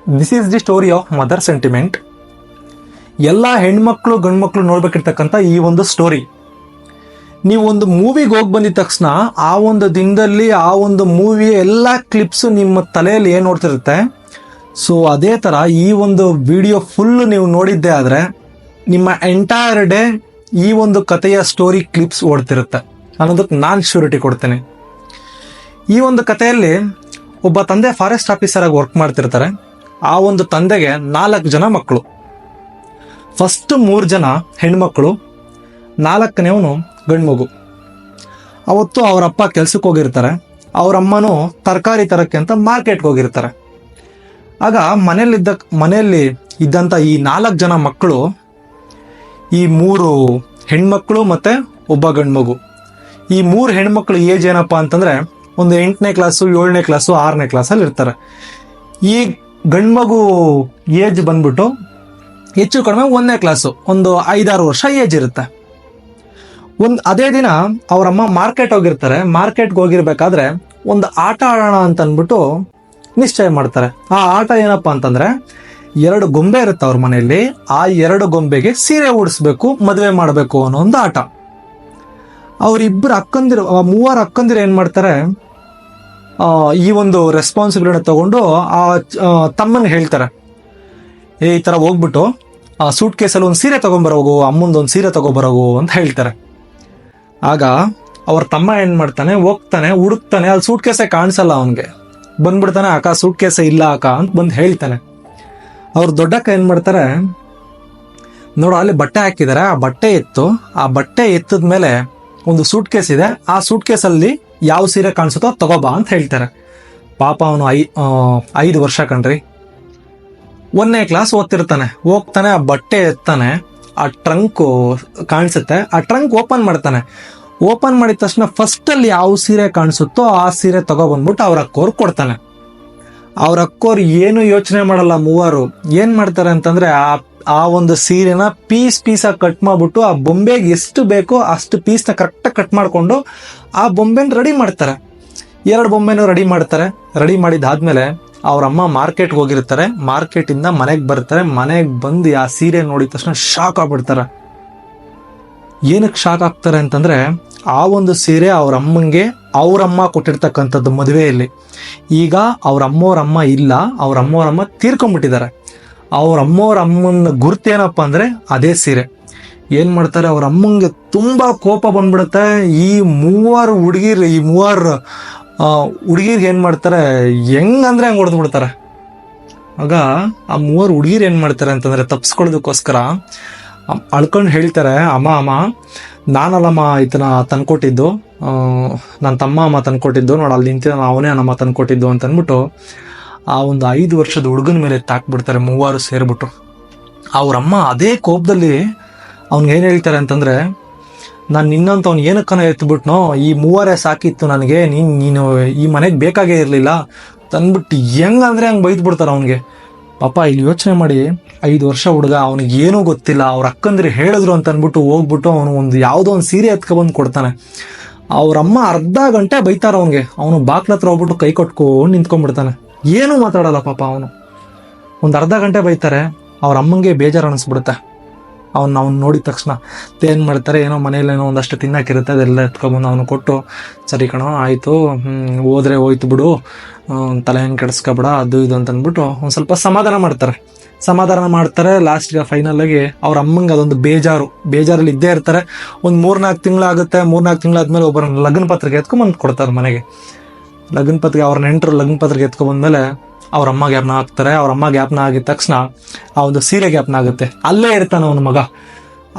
This is the story of mother sentiment. ಎಲ್ಲ ಹೆಣ್ಮಕ್ಳು ಗಂಡ್ಮಕ್ಳು ನೋಡ್ಬೇಕಿರ್ತಕ್ಕಂಥ ಈ ಒಂದು ಸ್ಟೋರಿ. ನೀವು ಒಂದು ಮೂವಿಗೆ ಹೋಗಿ ಬಂದಿದ ತಕ್ಷಣ ಆ ಒಂದು ದಿನದಲ್ಲಿ ಆ ಒಂದು ಮೂವಿಯ ಎಲ್ಲ ಕ್ಲಿಪ್ಸು ನಿಮ್ಮ ತಲೆಯಲ್ಲಿ ಏನು ನೋಡ್ತಿರುತ್ತೆ. ಸೊ ಅದೇ ಥರ ಈ ಒಂದು ವಿಡಿಯೋ ಫುಲ್ ನೀವು ನೋಡಿದ್ದೇ ಆದರೆ ನಿಮ್ಮ ಎಂಟೈರ್ ಡೇ ಈ ಒಂದು ಕಥೆಯ ಸ್ಟೋರಿ ಕ್ಲಿಪ್ಸ್ ಓಡ್ತಿರುತ್ತೆ ಅನ್ನೋದಕ್ಕೆ ನಾನು ಶ್ಯೂರಿಟಿ ಕೊಡ್ತೇನೆ. ಈ ಒಂದು ಕಥೆಯಲ್ಲಿ ಒಬ್ಬ ತಂದೆ ಫಾರೆಸ್ಟ್ ಆಫೀಸರ್ ಆಗಿ ವರ್ಕ್ ಮಾಡ್ತಿರ್ತಾರೆ. ಆ ಒಂದು ತಂದೆಗೆ 4 ಜನ ಮಕ್ಕಳು. ಫಸ್ಟ್ 3 ಜನ ಹೆಣ್ಮಕ್ಳು, 4ನೇವನು ಗಂಡು ಮಗು. ಅವತ್ತು ಅವರಪ್ಪ ಕೆಲ್ಸಕ್ಕೆ ಹೋಗಿರ್ತಾರೆ, ಅವರಮ್ಮನೂ ತರಕಾರಿ ತರಕ್ಕೆ ಅಂತ ಮಾರ್ಕೆಟ್ಗೆ ಹೋಗಿರ್ತಾರೆ. ಆಗ ಮನೆಯಲ್ಲಿ ಇದ್ದಂಥ ಈ 4 ಜನ ಮಕ್ಕಳು, ಈ 3 ಹೆಣ್ಮಕ್ಳು ಮತ್ತೆ ಒಬ್ಬ ಗಂಡು ಮಗು, ಈ 3 ಹೆಣ್ಮಕ್ಳು ಏಜ್ ಏನಪ್ಪ ಅಂತಂದ್ರೆ ಒಂದು 8ನೇ ಕ್ಲಾಸು, 7ನೇ ಕ್ಲಾಸು, 6ನೇ ಕ್ಲಾಸಲ್ಲಿ ಇರ್ತಾರೆ. ಈ ಗಂಡು ಮಗು ಏಜ್ ಬಂದ್ಬಿಟ್ಟು ಹೆಚ್ಚು ಕಡಿಮೆ 1ನೇ ಕ್ಲಾಸು, ಒಂದು 5-6 ವರ್ಷ ಏಜ್ ಇರುತ್ತೆ. ಅದೇ ದಿನ ಅವರಮ್ಮ ಮಾರ್ಕೆಟ್ ಹೋಗಿರ್ತಾರೆ. ಮಾರ್ಕೆಟ್ಗೆ ಹೋಗಿರ್ಬೇಕಾದ್ರೆ ಒಂದು ಆಟ ಆಡೋಣ ಅಂತ ಅಂದ್ಬಿಟ್ಟು ನಿಶ್ಚಯ ಮಾಡ್ತಾರೆ. ಆ ಆಟ ಏನಪ್ಪಾ ಅಂತಂದ್ರೆ 2 ಗೊಂಬೆ ಇರುತ್ತೆ ಅವ್ರ ಮನೆಯಲ್ಲಿ. ಆ 2 ಗೊಂಬೆಗೆ ಸೀರೆ ಉಡಿಸ್ಬೇಕು, ಮದುವೆ ಮಾಡಬೇಕು ಅನ್ನೋ ಒಂದು ಆಟ. ಅವರಿಬ್ಬರು ಅಕ್ಕಂದಿರು, 3 ಅಕ್ಕಂದಿರು ಏನ್ ಮಾಡ್ತಾರೆ, ಈ ಒಂದು ರೆಸ್ಪಾನ್ಸಿಬಿಲಿಟಿ ತಗೊಂಡು ಆ ತಮ್ಮನಿಗೆ ಹೇಳ್ತಾರೆ, ಈ ತರ ಹೋಗ್ಬಿಟ್ಟು ಸೂಟ್ ಕೇಸಲ್ಲಿ ಒಂದು ಸೀರೆ ತಗೊಂಡ್ಬರೋಗು, ಅಮ್ಮಂದೊಂದು ಸೀರೆ ತಗೊಂಡ್ಬರೋಗು ಅಂತ ಹೇಳ್ತಾರೆ. ಆಗ ಅವ್ರ ತಮ್ಮ ಏನ್ ಮಾಡ್ತಾನೆ, ಹೋಗ್ತಾನೆ, ಹುಡುಕ್ತಾನೆ, ಅಲ್ಲಿ ಸೂಟ್ ಕೇಸೇ ಕಾಣಿಸಲ್ಲ ಅವನ್ಗೆ. ಬಂದ್ಬಿಡ್ತಾನೆ, ಅಕ್ಕ ಸೂಟ್ ಕೇಸೇ ಇಲ್ಲ ಅಕ್ಕ ಅಂತ ಬಂದು ಹೇಳ್ತಾನೆ. ಅವ್ರ ದೊಡ್ಡಕ್ಕ ಏನ್ ಮಾಡ್ತಾರೆ, ನೋಡು ಅಲ್ಲಿ ಬಟ್ಟೆ ಹಾಕಿದಾರೆ, ಆ ಬಟ್ಟೆ ಎತ್ತು, ಆ ಬಟ್ಟೆ ಎತ್ತದ್ಮೇಲೆ ಒಂದು ಸೂಟ್ ಕೇಸ್ ಇದೆ, ಆ ಸೂಟ್ ಕೇಸಲ್ಲಿ ಯಾವ ಸೀರೆ ಕಾಣಿಸುತ್ತೋ ತಗೋಬಾ ಅಂತ ಹೇಳ್ತಾರೆ. ಪಾಪ ಅವನು 5 ವರ್ಷ ಕಣ್ರಿ, 1ನೇ ಕ್ಲಾಸ್ ಓದ್ತಿರ್ತಾನೆ. ಹೋಗ್ತಾನೆ, ಆ ಬಟ್ಟೆ ಎತ್ತಾನೆ, ಆ ಟ್ರಂಕ್ ಕಾಣಿಸುತ್ತೆ, ಆ ಟ್ರಂಕ್ ಓಪನ್ ಮಾಡ್ತಾನೆ. ಓಪನ್ ಮಾಡಿದ ತಕ್ಷಣ ಫಸ್ಟ್ ಅಲ್ಲಿ ಯಾವ ಸೀರೆ ಕಾಣಿಸುತ್ತೋ ಆ ಸೀರೆ ತಗೊಬಂದ್ಬಿಟ್ಟು ಅವ್ರ ಅಕ್ಕೋರ್ ಕೊಡ್ತಾನೆ. ಅವ್ರ ಅಕ್ಕೋರ್ ಏನು ಯೋಚನೆ ಮಾಡಲ್ಲ, 3 ಏನ್ ಮಾಡ್ತಾರೆ ಅಂತಂದ್ರೆ ಆ ಒಂದು ಸೀರೆನ ಪೀಸಾಗಿ ಕಟ್ ಮಾಡ್ಬಿಟ್ಟು ಆ ಬೊಂಬೆಗೆ ಎಷ್ಟು ಬೇಕೋ ಅಷ್ಟು ಪೀಸ್ನ ಕರೆಕ್ಟಾಗಿ ಕಟ್ ಮಾಡ್ಕೊಂಡು ಆ ಬೊಂಬೆನ ರೆಡಿ ಮಾಡ್ತಾರೆ. 2 ಬೊಂಬೆನೂ ರೆಡಿ ಮಾಡ್ತಾರೆ. ರೆಡಿ ಮಾಡಿದಾದ್ಮೇಲೆ ಅವ್ರಮ್ಮ ಮಾರ್ಕೆಟ್ಗೆ ಹೋಗಿರ್ತಾರೆ. ಮಾರ್ಕೆಟಿಂದ ಮನೆಗೆ ಬರ್ತಾರೆ. ಮನೆಗೆ ಬಂದು ಆ ಸೀರೆ ನೋಡಿದ ತಕ್ಷಣ ಶಾಕ್ ಆಗ್ಬಿಡ್ತಾರೆ. ಏನಕ್ಕೆ ಶಾಕ್ ಆಗ್ತಾರೆ ಅಂತಂದ್ರೆ, ಆ ಒಂದು ಸೀರೆ ಅವರಮ್ಮ ಕೊಟ್ಟಿರ್ತಕ್ಕಂಥದ್ದು ಮದುವೆಯಲ್ಲಿ. ಈಗ ಅವ್ರಮ್ಮವ್ರಮ್ಮ ಇಲ್ಲ, ಅವ್ರಮ್ಮವ್ರಮ್ಮ ತೀರ್ಕೊಂಡ್ಬಿಟ್ಟಿದ್ದಾರೆ. ಅವ್ರಮ್ಮನ ಗುರ್ತೇನಪ್ಪ ಅಂದ್ರೆ ಅದೇ ಸೀರೆ. ಏನ್ ಮಾಡ್ತಾರೆ, ಅವ್ರ ಅಮ್ಮಂಗೆ ತುಂಬಾ ಕೋಪ ಬಂದ್ಬಿಡುತ್ತೆ. ಈ 3 ಹುಡುಗಿರ್ಗೆ ಏನ್ ಮಾಡ್ತಾರೆ, ಹೆಂಗಂದ್ರೆ ಹಂಗೆ ಹೊಡೆದು ಬಿಡ್ತಾರೆ. ಆಗ ಆ 3 ಹುಡುಗಿರು ಏನ್ ಮಾಡ್ತಾರೆ ಅಂತಂದ್ರೆ, ತಪ್ಸ್ಕೊಳ್ಳೋದಕ್ಕೋಸ್ಕರ ಅಳ್ಕೊಂಡು ಹೇಳ್ತಾರೆ, ಅಮ್ಮ ನಾನಲ್ಲಮ್ಮ ಇದನ್ನ ತಂದ್ಕೊಟ್ಟಿದ್ದು, ನನ್ನ ತಮ್ಮ ಅಮ್ಮ ತಂದ್ಕೊಟ್ಟಿದ್ದು, ನೋಡ ಅಲ್ಲಿ ನಿಂತ ಅವನೇ ನಮ್ಮ ತಂದ್ಕೊಟ್ಟಿದ್ದು ಅಂತ ಅಂದ್ಬಿಟ್ಟು ಆ ಒಂದು 5 ವರ್ಷದ ಹುಡುಗನ ಮೇಲೆ ತಾಕ್ಬಿಡ್ತಾರೆ 3 ಸೇರ್ಬಿಟ್ಟು. ಅವ್ರಮ್ಮ ಅದೇ ಕೋಪದಲ್ಲಿ ಅವ್ನಿಗೆ ಏನ್ ಹೇಳ್ತಾರೆ ಅಂತಂದ್ರೆ, ನಾನು ನಿನ್ನಂತ ಅವ್ನು ಏನಕ್ಕನ ಎತ್ಬಿಟ್ನೋ, ಈ 3 ಸಾಕಿತ್ತು ನನಗೆ, ನೀನು ಈ ಮನೆಗೆ ಬೇಕಾಗೇ ಇರಲಿಲ್ಲ ತಂದ್ಬಿಟ್ಟು ಹೆಂಗಂದ್ರೆ ಹಂಗೆ ಬೈದು ಬಿಡ್ತಾರೆ ಅವನಿಗೆ. ಪಾಪ ಇಲ್ಲಿ ಯೋಚನೆ ಮಾಡಿ, 5 ವರ್ಷ ಹುಡುಗ, ಅವನಿಗೆ ಏನೂ ಗೊತ್ತಿಲ್ಲ, ಅವ್ರ ಅಕ್ಕಂದ್ರೆ ಹೇಳಿದ್ರು ಅಂತ ಅಂದ್ಬಿಟ್ಟು ಹೋಗ್ಬಿಟ್ಟು ಅವನು ಒಂದು ಯಾವುದೋ ಒಂದು ಸೀರೆ ಎತ್ಕೊಬಂದು ಕೊಡ್ತಾನೆ. ಅವ್ರಮ್ಮ ಅರ್ಧ ಗಂಟೆ ಬೈತಾರ ಅವನಿಗೆ. ಅವನು ಬಾಕ್ಲತ್ರ ಹೋಗ್ಬಿಟ್ಟು ಕೈ ಕೊಟ್ಕೊಂಡು ನಿಂತ್ಕೊಂಡ್ಬಿಡ್ತಾನೆ, ಏನೂ ಮಾತಾಡಲ್ಲ ಪಾಪ ಅವನು. ಒಂದು ಅರ್ಧ ಗಂಟೆ ಬೈತಾರೆ. ಅವ್ರ ಅಮ್ಮಂಗೆ ಬೇಜಾರು ಅನಿಸ್ಬಿಡುತ್ತೆ. ಅವ್ನು ನೋಡಿದ ತಕ್ಷಣ ಏನು ಮಾಡ್ತಾರೆ, ಏನೋ ಮನೇಲಿ ಏನೋ ಒಂದಷ್ಟು ತಿನ್ನಕ್ಕಿರುತ್ತೆ, ಅದೆಲ್ಲ ಎತ್ಕೊಬಂದು ಅವನು ಕೊಟ್ಟು, ಸರಿ ಕಣೋ ಆಯಿತು, ಹೋದ್ರೆ ಹೋಯ್ತು ಬಿಡು, ತಲೆ ಏನು ಕೆಡಿಸ್ಕೊಬೇಡ, ಅದು ಇದು ಅಂತ ಅಂದ್ಬಿಟ್ಟು ಒಂದು ಸ್ವಲ್ಪ ಸಮಾಧಾನ ಮಾಡ್ತಾರೆ. ಲಾಸ್ಟ್ಗೆ ಫೈನಲ್ ಆಗಿ ಅವ್ರ ಅಮ್ಮಂಗೆ ಅದೊಂದು ಬೇಜಾರಲ್ಲಿ ಇದ್ದೇ ಇರ್ತಾರೆ. ಒಂದು 3-4 ತಿಂಗಳಾಗುತ್ತೆ. 3-4 ತಿಂಗಳಾದ್ಮೇಲೆ ಒಬ್ಬರ ಲಗ್ನ ಪತ್ರಿಕೆ ಎತ್ಕೊಂಬಂದು ಕೊಡ್ತಾರೆ ಮನೆಗೆ. ಲಗ್ನ ಪತ್ರಿಕೆ ಅವ್ರ ನೆಂಟರು ಲಗ್ನ ಪತ್ರಿಕೆ ಎತ್ಕೊಂಡ್ಬಂದ್ಮೇಲೆ ಅವ್ರ ಅಮ್ಮ ಜ್ಞಾಪನ ಆಗ್ತಾರೆ. ಅವ್ರ ಅಮ್ಮ ಜ್ಞಾಪನ ಆಗಿದ ತಕ್ಷಣ ಆ ಒಂದು ಸೀರೆ ಜ್ಞಾಪನ ಆಗುತ್ತೆ. ಅಲ್ಲೇ ಇರ್ತಾನೆ ಅವನ ಮಗ.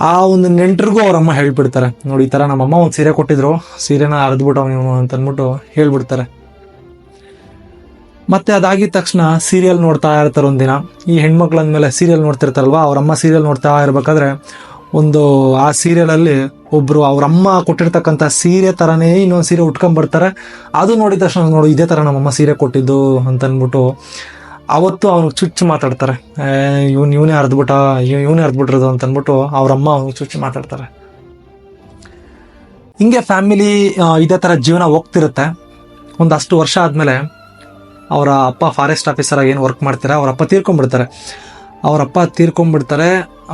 ಆ ಒಂದು ನೆಂಟರಿಗೂ ಅವ್ರಮ್ಮ ಹೇಳ್ಬಿಡ್ತಾರೆ, ನೋಡಿ ಈ ಥರ ನಮ್ಮಮ್ಮ ಒಂದು ಸೀರೆ ಕೊಟ್ಟಿದ್ರು, ಸೀರೆನ ಅರ್ದ್ಬಿಟ್ಟು ಅವನು ಅಂತ ಅಂದ್ಬಿಟ್ಟು ಹೇಳ್ಬಿಡ್ತಾರೆ. ಮತ್ತೆ ಅದಾಗಿದ ತಕ್ಷಣ ಸೀರಿಯಲ್ ನೋಡ್ತಾ ಇರ್ತಾರೆ. ಒಂದಿನ ಈ ಹೆಣ್ಮಕ್ಳು ಅಂದಮೇಲೆ ಸೀರಿಯಲ್ ನೋಡ್ತಿರ್ತಾರಲ್ವ, ಅವ್ರಮ್ಮ ಸೀರಿಯಲ್ ನೋಡ್ತಾ ಇರ್ಬೇಕಾದ್ರೆ ಒಂದು ಆ ಸೀರಿಯಲಲ್ಲಿ ಒಬ್ರು ಅವ್ರಮ್ಮ ಕೊಟ್ಟಿರ್ತಕ್ಕಂಥ ಸೀರೆ ಥರನೇ ಇನ್ನೊಂದು ಸೀರೆ ಉಟ್ಕೊಂಡ್ಬರ್ತಾರೆ. ಅದು ನೋಡಿದ ತಕ್ಷಣ, ನೋಡು ಇದೇ ಥರ ನಮ್ಮಮ್ಮ ಸೀರೆ ಕೊಟ್ಟಿದ್ದು ಅಂತ ಅಂದ್ಬಿಟ್ಟು ಅವತ್ತು ಅವ್ನಿಗೆ ಚುಚ್ಚು ಮಾತಾಡ್ತಾರೆ. ಇವನೇ ಅರ್ದ್ಬಿಟ್ರದು ಅಂತ ಅಂದ್ಬಿಟ್ಟು ಅವ್ರಮ್ಮ ಅವ್ನಿಗೆ ಚುಚ್ಚು ಮಾತಾಡ್ತಾರೆ. ಹಿಂಗೆ ಫ್ಯಾಮಿಲಿ ಇದೇ ಥರ ಜೀವನ ಹೋಗ್ತಿರುತ್ತೆ. ಒಂದಷ್ಟು ವರ್ಷ ಆದಮೇಲೆ ಅವರ ಅಪ್ಪ ಫಾರೆಸ್ಟ್ ಆಫೀಸರ್ ಆಗಿ ಏನು ವರ್ಕ್ ಮಾಡ್ತಾರೆ, ಅವರ ಅಪ್ಪ ತೀರ್ಕೊಂಡ್ಬಿಡ್ತಾರೆ.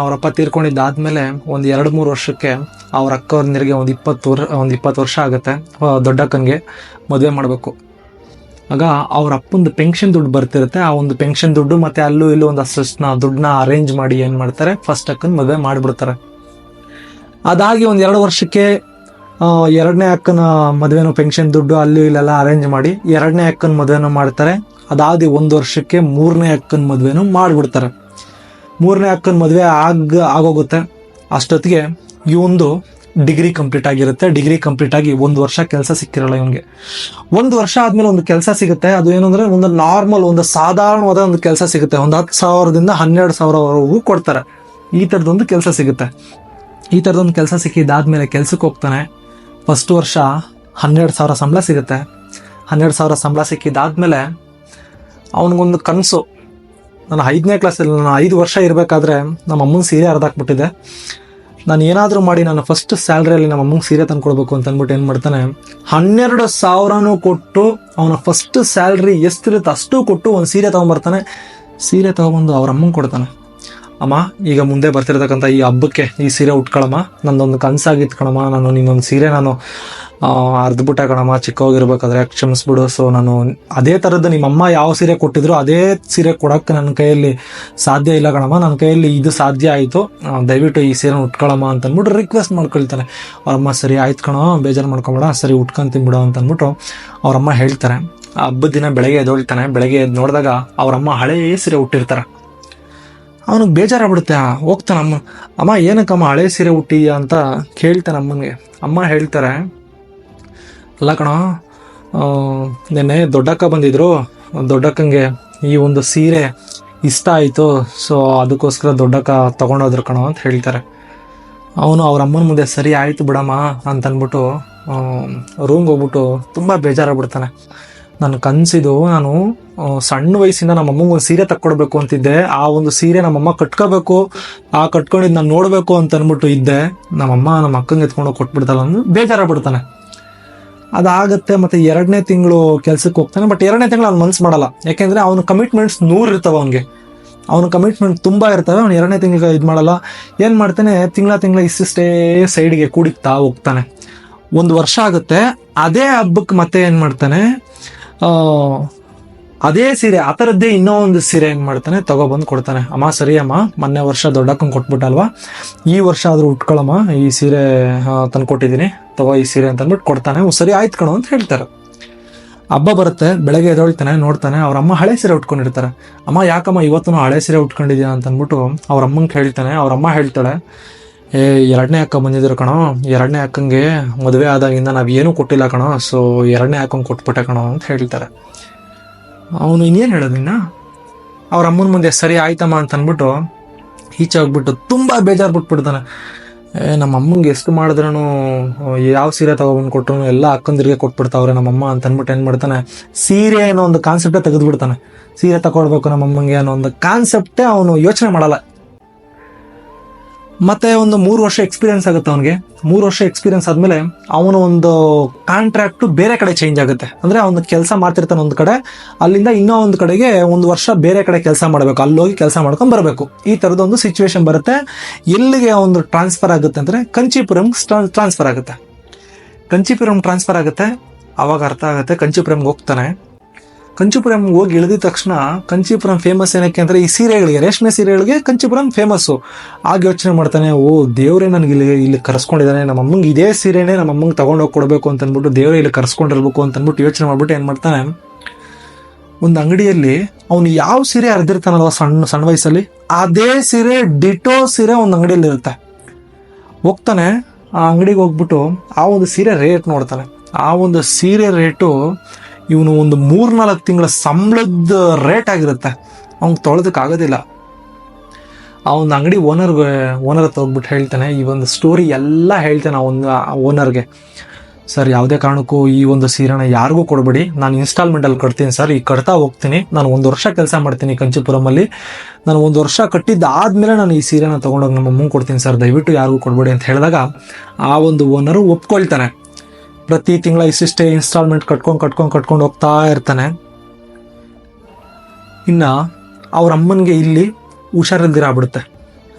ಅವರಪ್ಪ ತೀರ್ಕೊಂಡಿದ್ದಾದ್ಮೇಲೆ ಒಂದು 2-3 ವರ್ಷಕ್ಕೆ ಅವ್ರ ಅಕ್ಕವ್ರನಿಗೆ ಒಂದು 20 ವರ್ಷ ಆಗುತ್ತೆ. ದೊಡ್ಡಕ್ಕನಿಗೆ ಮದುವೆ ಮಾಡಬೇಕು. ಆಗ ಅವ್ರ ಅಪ್ಪಂದು ಪೆನ್ಷನ್ ದುಡ್ಡು ಬರ್ತಿರುತ್ತೆ. ಆ ಒಂದು ಪೆನ್ಷನ್ ದುಡ್ಡು ಮತ್ತೆ ಅಲ್ಲೂ ಇಲ್ಲೂ ಒಂದಷ್ಟು ದುಡ್ಡನ್ನ ಅರೇಂಜ್ ಮಾಡಿ ಏನು ಮಾಡ್ತಾರೆ, ಫಸ್ಟ್ ಅಕ್ಕನ ಮದುವೆ ಮಾಡಿಬಿಡ್ತಾರೆ. ಅದಾಗಿ ಒಂದು 2 ವರ್ಷಕ್ಕೆ ಎರಡನೇ ಅಕ್ಕನ ಮದುವೆನೂ ಪೆನ್ಷನ್ ದುಡ್ಡು ಅಲ್ಲಿ ಇಲ್ಲೆಲ್ಲ ಅರೇಂಜ್ ಮಾಡಿ ಎರಡನೇ ಅಕ್ಕನ ಮದುವೆನೂ ಮಾಡ್ತಾರೆ. ಅದಾದಿ 1 ವರ್ಷಕ್ಕೆ 3ನೇ ಅಕ್ಕನ ಮದುವೆನೂ ಮಾಡಿಬಿಡ್ತಾರೆ. 3ನೇ ಅಕ್ಕನ ಮದುವೆ ಆಗೋಗುತ್ತೆ. ಅಷ್ಟೊತ್ತಿಗೆ ಇವೊಂದು ಡಿಗ್ರಿ ಕಂಪ್ಲೀಟ್ ಆಗಿರುತ್ತೆ. ಡಿಗ್ರಿ ಕಂಪ್ಲೀಟ್ ಆಗಿ 1 ವರ್ಷ ಕೆಲಸ ಸಿಕ್ಕಿರಲ್ಲ ಇವನಿಗೆ. 1 ವರ್ಷ ಆದ್ಮೇಲೆ ಒಂದು ಕೆಲಸ ಸಿಗುತ್ತೆ. ಅದು ಏನು ಅಂದ್ರೆ ಒಂದು ನಾರ್ಮಲ್, ಒಂದು ಸಾಧಾರಣವಾದ ಒಂದು ಕೆಲಸ ಸಿಗುತ್ತೆ. ಒಂದು 10,000ದಿಂದ 12,000ವರೆಗೂ ಕೊಡ್ತಾರೆ. ಈ ಥರದೊಂದು ಕೆಲಸ ಸಿಗುತ್ತೆ. ಈ ಥರದೊಂದು ಕೆಲಸ ಸಿಕ್ಕಿದ್ದಾದ್ಮೇಲೆ ಕೆಲ್ಸಕ್ಕೆ ಹೋಗ್ತಾನೆ. ಫಸ್ಟ್ ವರ್ಷ 12,000 ಸಂಬಳ ಸಿಗುತ್ತೆ. 12,000 ಸಂಬಳ ಸಿಕ್ಕಿದ್ದಾದ್ಮೇಲೆ ಅವನಿಗೊಂದು ಕನಸು. ನಾನು 5ನೇ ಕ್ಲಾಸಲ್ಲಿ, ನಾನು 5 ವರ್ಷ ಇರಬೇಕಾದ್ರೆ ನಮ್ಮ ಅಮ್ಮನ ಸೀರೆ ಹರಿದಾಕ್ಬಿಟ್ಟಿದೆ. ನಾನು ಏನಾದರೂ ಮಾಡಿ ನಾನು ಫಸ್ಟ್ ಸ್ಯಾಲ್ರಿಯಲ್ಲಿ ನಮ್ಮ ಅಮ್ಮಂಗೆ ಸೀರೆ ತಂದು ಕೊಡಬೇಕು ಅಂತ ಅಂದ್ಬಿಟ್ಟು ಏನು ಮಾಡ್ತಾನೆ, 12,000 ಕೊಟ್ಟು ಅವನ ಫಸ್ಟ್ ಸ್ಯಾಲ್ರಿ ಎಷ್ಟಿರುತ್ತೆ ಅಷ್ಟು ಕೊಟ್ಟು ಒಂದು ಸೀರೆ ತೊಗೊಂಬರ್ತಾನೆ. ಸೀರೆ ತೊಗೊಂಬಂದು ಅವ್ರ ಅಮ್ಮಂಗೆ ಕೊಡ್ತಾನೆ. ಅಮ್ಮ, ಈಗ ಮುಂದೆ ಬರ್ತಿರ್ತಕ್ಕಂಥ ಈ ಹಬ್ಬಕ್ಕೆ ಈ ಸೀರೆ ಉಟ್ಕೊಳಮ್ಮ, ನಂದೊಂದು ಕನಸಾಗಿತ್ತು ಕಣಮ್ಮ, ನಾನು ನಿನ್ನೊಂದು ಸೀರೆ ನಾನು ಅರ್ಧಬಿಟ್ಟೆ ಕಣಮ್ಮ, ಚಿಕ್ಕವಾಗಿರ್ಬೇಕಾದ್ರೆ ಕ್ಷಮಿಸ್ಬಿಡು. ಸೊ ನಾನು ಅದೇ ಥರದ್ದು ನಿಮ್ಮಮ್ಮ ಯಾವ ಸೀರೆ ಕೊಟ್ಟಿದ್ರು ಅದೇ ಸೀರೆ ಕೊಡೋಕ್ಕೆ ನನ್ನ ಕೈಯಲ್ಲಿ ಸಾಧ್ಯ ಇಲ್ಲ ಕಣಮ್ಮ, ನನ್ನ ಕೈಯಲ್ಲಿ ಇದು ಸಾಧ್ಯ ಆಯಿತು, ದಯವಿಟ್ಟು ಈ ಸೀರೆ ಉಟ್ಕೊಳಮ್ಮ ಅಂತ ಅಂದ್ಬಿಟ್ಟು ರಿಕ್ವೆಸ್ಟ್ ಮಾಡ್ಕೊಳ್ತಾನೆ. ಅವರಮ್ಮ ಸರಿ ಆಯ್ತು ಕಣೋ, ಬೇಜಾರು ಮಾಡ್ಕೊಬೇಡ, ಸರಿ ಉಟ್ಕೊಂತೀನಿ ಬಿಡು ಅಂತ ಅಂದ್ಬಿಟ್ಟು ಅವರಮ್ಮ ಹೇಳ್ತಾರೆ. ಆ ಹಬ್ಬದ ದಿನ ಬೆಳಗ್ಗೆ ಎದ್ದೊಳ್ತಾನೆ. ಬೆಳಗ್ಗೆ ಎದ್ದು ನೋಡಿದಾಗ ಅವರಮ್ಮ ಹಳೇ ಸೀರೆ ಉಟ್ಟಿರ್ತಾರೆ. ಅವನಿಗೆ ಬೇಜಾರಾಗ್ಬಿಡುತ್ತೆ. ಹೋಗ್ತಾನೆ ಅಮ್ಮ ಏನಕ್ಕಮ್ಮ ಹಳೆ ಸೀರೆ ಹುಟ್ಟಿದ್ಯಾ ಅಂತ ಕೇಳ್ತಾನೆ ಅಮ್ಮನಿಗೆ. ಅಮ್ಮ ಹೇಳ್ತಾರೆ, ಅಲ್ಲ ಕಣೋ, ನೆನ್ನೆ ದೊಡ್ಡಕ್ಕ ಬಂದಿದ್ರು, ದೊಡ್ಡಕ್ಕಂಗೆ ಈ ಒಂದು ಸೀರೆ ಇಷ್ಟ ಆಯಿತು, ಸೊ ಅದಕ್ಕೋಸ್ಕರ ದೊಡ್ಡಕ್ಕ ತೊಗೊಂಡೋದ್ರು ಕಣೋ ಅಂತ ಹೇಳ್ತಾರೆ. ಅವನು ಅವ್ರ ಅಮ್ಮನ ಮುಂದೆ ಸರಿ ಆಯಿತು ಬಿಡಮ್ಮ ಅಂತನ್ಬಿಟ್ಟು ರೂಮ್ಗೆ ಹೋಗ್ಬಿಟ್ಟು ತುಂಬ ಬೇಜಾರಾಗ್ಬಿಡ್ತಾನೆ. ನನ್ನ ಕನಸಿದು, ನಾನು ಸಣ್ಣ ವಯಸ್ಸಿಂದ ನಮ್ಮಮ್ಮಗೆ ಒಂದು ಸೀರೆ ತಕ್ಕೊಡ್ಬೇಕು ಅಂತಿದ್ದೆ. ಆ ಒಂದು ಸೀರೆ ನಮ್ಮಮ್ಮ ಕಟ್ಕೋಬೇಕು, ಕಟ್ಕೊಂಡಿದ್ದು ನಾನು ನೋಡಬೇಕು ಅಂತ ಅಂದ್ಬಿಟ್ಟು ಇದ್ದೆ. ನಮ್ಮಮ್ಮ ನಮ್ಮ ಅಕ್ಕಂಗೆ ಎತ್ಕೊಂಡು ಕೊಟ್ಬಿಡ್ತಲ್ಲ ಅಂದು ಬೇಜಾರಾಗ್ಬಿಡ್ತಾನೆ. ಅದಾಗತ್ತೆ. ಮತ್ತು 2ನೇ ತಿಂಗಳು ಕೆಲ್ಸಕ್ಕೆ ಹೋಗ್ತಾನೆ. ಬಟ್ 2ನೇ ತಿಂಗಳು ಅವ್ನು ಮನ್ಸು ಮಾಡಲ್ಲ. ಯಾಕೆಂದರೆ ಅವನ ಕಮಿಟ್ಮೆಂಟ್ಸ್ 100 ಇರ್ತವೆ. ಅವನ ಕಮಿಟ್ಮೆಂಟ್ ತುಂಬ ಇರ್ತವೆ. ಅವ್ನು 2ನೇ ತಿಂಗಳಿಗೆ ಇದು ಮಾಡಲ್ಲ. ಏನು ಮಾಡ್ತಾನೆ, ತಿಂಗಳ ಇಷ್ಟೇ ಸೈಡ್ಗೆ ಕೂಡಿಕ್ತಾ ಹೋಗ್ತಾನೆ. 1 ವರ್ಷ ಆಗುತ್ತೆ. ಅದೇ ಹಬ್ಬಕ್ಕೆ ಮತ್ತೆ ಏನು ಮಾಡ್ತಾನೆ, ಅದೇ ಸೀರೆ, ಆ ಥರದ್ದೇ ಇನ್ನೂ ಒಂದು ಸೀರೆ ಏನು ಮಾಡ್ತಾನೆ, ತಗೊಬಂದು ಕೊಡ್ತಾನೆ. ಅಮ್ಮ ಸರಿ ಅಮ್ಮ, ಮೊನ್ನೆ ವರ್ಷ ದೊಡ್ಡಕ್ಕಂಗೆ ಕೊಟ್ಬಿಟ್ಟಲ್ವಾ, ಈ ವರ್ಷ ಆದರೂ ಉಟ್ಕೊಳಮ್ಮ, ಈ ಸೀರೆ ತಂದು ಕೊಟ್ಟಿದ್ದೀನಿ, ತಗೋ ಈ ಸೀರೆ ಅಂತ ಅಂದ್ಬಿಟ್ಟು ಕೊಡ್ತಾನೆ. ಸರಿ ಆಯ್ತು ಕಣೋ ಅಂತ ಹೇಳ್ತಾರೆ. ಹಬ್ಬ ಬರುತ್ತೆ. ಬೆಳಗ್ಗೆ ಎದ್ದೊಳ್ತಾನೆ, ನೋಡ್ತಾನೆ ಅವ್ರ ಅಮ್ಮ ಹಳೆ ಸೀರೆ ಉಟ್ಕೊಂಡಿರ್ತಾರೆ. ಅಮ್ಮ ಯಾಕಮ್ಮ ಇವತ್ತು ಹಳೆ ಸೀರೆ ಉಟ್ಕೊಂಡಿದ್ಯಾ ಅಂತ ಅಂದ್ಬಿಟ್ಟು ಅವ್ರ ಅಮ್ಮಂಗೆ ಹೇಳ್ತಾನೆ. ಅವ್ರ ಅಮ್ಮ ಹೇಳ್ತಾಳೆ, 2ನೇ ಅಕ್ಕ ಬಂದಿದ್ರು ಕಣೋ, 2ನೇ ಅಕ್ಕಂಗೆ ಮದುವೆ ಆದಾಗಿಂದ ನಾವೇನೂ ಕೊಟ್ಟಿಲ್ಲ ಕಣೋ, ಸೊ 2ನೇ ಅಕ್ಕಂಗೆ ಕೊಟ್ಬಿಟ್ಟೆ ಕಣೋ ಅಂತ ಹೇಳ್ತಾರೆ. ಅವನು ಇನ್ನೇನು ಹೇಳೋದಿನ್ನ, ಅವ್ರ ಅಮ್ಮನ ಮುಂದೆ ಸರಿ ಆಯ್ತಮ್ಮ ಅಂತ ಅಂದ್ಬಿಟ್ಟು ಈಚೆ ಹೋಗ್ಬಿಟ್ಟು ತುಂಬ ಬೇಜಾರು ಬಿಟ್ಬಿಡ್ತಾನೆ. ನಮ್ಮ ಅಮ್ಮಂಗೆ ಎಷ್ಟು ಮಾಡಿದ್ರೂ, ಯಾವ ಸೀರೆ ತಗೊಬಂದು ಕೊಟ್ಟರು ಎಲ್ಲ ಅಕ್ಕಂದಿರಿಗೆ ಕೊಟ್ಬಿಡ್ತಾವ್ರೆ ನಮ್ಮಮ್ಮ ಅಂತ ಅಂದ್ಬಿಟ್ಟು ಏನು ಮಾಡ್ತಾನೆ, ಸೀರೆ ಅನ್ನೋ ಒಂದು ಕಾನ್ಸೆಪ್ಟೇ ತೆಗೆದುಬಿಡ್ತಾನೆ. ಸೀರೆ ತಗೊಳ್ಬೇಕು ನಮ್ಮಮ್ಮಂಗೆ ಅನ್ನೋ ಒಂದು ಕಾನ್ಸೆಪ್ಟೇ ಅವನು ಯೋಚನೆ ಮಾಡಲ್ಲ. ಮತ್ತೆ ಒಂದು 3 ವರ್ಷ ಎಕ್ಸ್ಪೀರಿಯನ್ಸ್ ಆಗುತ್ತೆ ಅವನಿಗೆ. 3 ವರ್ಷ ಎಕ್ಸ್ಪೀರಿಯನ್ಸ್ ಆದಮೇಲೆ ಅವನು ಒಂದು ಕಾಂಟ್ರಾಕ್ಟು ಬೇರೆ ಕಡೆ ಚೇಂಜ್ ಆಗುತ್ತೆ. ಅಂದರೆ ಅವನು ಕೆಲಸ ಮಾಡ್ತಿರ್ತಾನೆ ಒಂದು ಕಡೆ, ಅಲ್ಲಿಂದ ಇನ್ನೂ ಒಂದು ಕಡೆಗೆ 1 ವರ್ಷ ಬೇರೆ ಕಡೆ ಕೆಲಸ ಮಾಡಬೇಕು, ಅಲ್ಲೋಗಿ ಕೆಲಸ ಮಾಡ್ಕೊಂಡು ಬರಬೇಕು. ಈ ಥರದೊಂದು ಸಿಚುವೇಶನ್ ಬರುತ್ತೆ. ಎಲ್ಲಿಗೆ ಒಂದು ಟ್ರಾನ್ಸ್ಫರ್ ಆಗುತ್ತೆ ಅಂದರೆ ಕಂಚೀಪುರಂ ಟ್ರಾನ್ಸ್ಫರ್ ಆಗುತ್ತೆ. ಕಂಚೀಪುರಂ ಟ್ರಾನ್ಸ್ಫರ್ ಆಗುತ್ತೆ. ಆವಾಗ ಅರ್ಥ ಆಗುತ್ತೆ. ಕಂಚೀಪುರಂಗೆ ಹೋಗ್ತಾನೆ. ಕಂಚೀಪುರಂ ಹೋಗಿ ಇಳಿದ ತಕ್ಷಣ ಕಂಚೀಪುರಂ ಫೇಮಸ್ ಏನಕ್ಕೆ ಅಂದರೆ ಈ ಸೀರೆಗಳಿಗೆ, ರೇಷ್ಮೆ ಸೀರೆಗಳಿಗೆ ಕಂಚೀಪುರಂ ಫೇಮಸ್ಸು. ಆಗ ಯೋಚನೆ ಮಾಡ್ತಾನೆ, ಓ ದೇವರೇ ನನಗೆ ಇಲ್ಲಿ ಕರೆಸ್ಕೊಂಡಿದ್ದಾನೆ, ನಮ್ಮ ಅಮ್ಮಂಗೆ ಇದೇ ಸೀರೆನೇ ನಮ್ಮ ಅಮ್ಮಂಗೆ ತೊಗೊಂಡೋಗಿ ಕೊಡಬೇಕು ಅಂತ ಅಂದ್ಬಿಟ್ಟು ದೇವರೇ ಇಲ್ಲಿ ಕರೆಸ್ಕೊಂಡಿರ್ಬೇಕು ಅಂತ ಅಂದ್ಬಿಟ್ಟು ಯೋಚನೆ ಮಾಡ್ಬಿಟ್ಟು ಏನು ಮಾಡ್ತಾನೆ, ಒಂದು ಅಂಗಡಿಯಲ್ಲಿ ಅವನು ಯಾವ ಸೀರೆ ಹರಿದಿರ್ತಾನಲ್ವ ಸಣ್ಣ ವಯಸ್ಸಲ್ಲಿ, ಅದೇ ಸೀರೆ ಡಿಟೋ ಸೀರೆ ಒಂದು ಅಂಗಡಿಯಲ್ಲಿ ಇರುತ್ತೆ. ಹೋಗ್ತಾನೆ, ಆ ಅಂಗಡಿಗೆ ಹೋಗ್ಬಿಟ್ಟು ಆ ಒಂದು ಸೀರೆ ರೇಟ್ ನೋಡ್ತಾನೆ. ಆ ಒಂದು ಸೀರೆ ರೇಟು ಇವನು ಒಂದು 3-4 ತಿಂಗಳ ಸಂಬಳದ ರೇಟ್ ಆಗಿರುತ್ತೆ. ಅವ್ನಿಗೆ ತೊಳೆದಕ್ಕಾಗೋದಿಲ್ಲ. ಆ ಒಂದು ಅಂಗಡಿ ಓನರ್ ಹತ್ರ ಹೋಗ್ಬಿಟ್ಟು ಹೇಳ್ತಾನೆ, ಈ ಒಂದು ಸ್ಟೋರಿ ಎಲ್ಲ ಹೇಳ್ತಾನೆ ಆ ಒಂದು ಓನರ್ಗೆ. ಸರ್, ಯಾವುದೇ ಕಾರಣಕ್ಕೂ ಈ ಒಂದು ಸೀರೆನ ಯಾರಿಗೂ ಕೊಡಬೇಡಿ, ನಾನು ಇನ್ಸ್ಟಾಲ್ಮೆಂಟಲ್ಲಿ ಕಟ್ತೀನಿ ಸರ್, ಈಗ ಕಟ್ತಾ ಹೋಗ್ತೀನಿ, ನಾನು 1 ವರ್ಷ ಕೆಲಸ ಮಾಡ್ತೀನಿ ಕಂಚೀಪುರಮಲ್ಲಿ, ನಾನು 1 ವರ್ಷ ಕಟ್ಟಿದ್ದಾದ್ಮೇಲೆ ನಾನು ಈ ಸೀರೆನ ತೊಗೊಂಡೋಗಿ ನಮ್ಮ ಅಮ್ಮಂಗೆ ಕೊಡ್ತೀನಿ ಸರ್, ದಯವಿಟ್ಟು ಯಾರಿಗೂ ಕೊಡಬೇಡಿ ಅಂತ ಹೇಳಿದಾಗ ಆ ಒಂದು ಓನರು ಒಪ್ಕೊಳ್ತಾನೆ. ಪ್ರತಿ ತಿಂಗಳ ಇಷ್ಟಿಷ್ಟೇ ಇನ್ಸ್ಟಾಲ್ಮೆಂಟ್ ಕಟ್ಕೊಂಡು ಹೋಗ್ತಾ ಇರ್ತಾನೆ. ಇನ್ನು ಅವ್ರ ಅಮ್ಮನಿಗೆ ಇಲ್ಲಿ ಹುಷಾರಿಲ್ದಿರ ಆಗ್ಬಿಡುತ್ತೆ.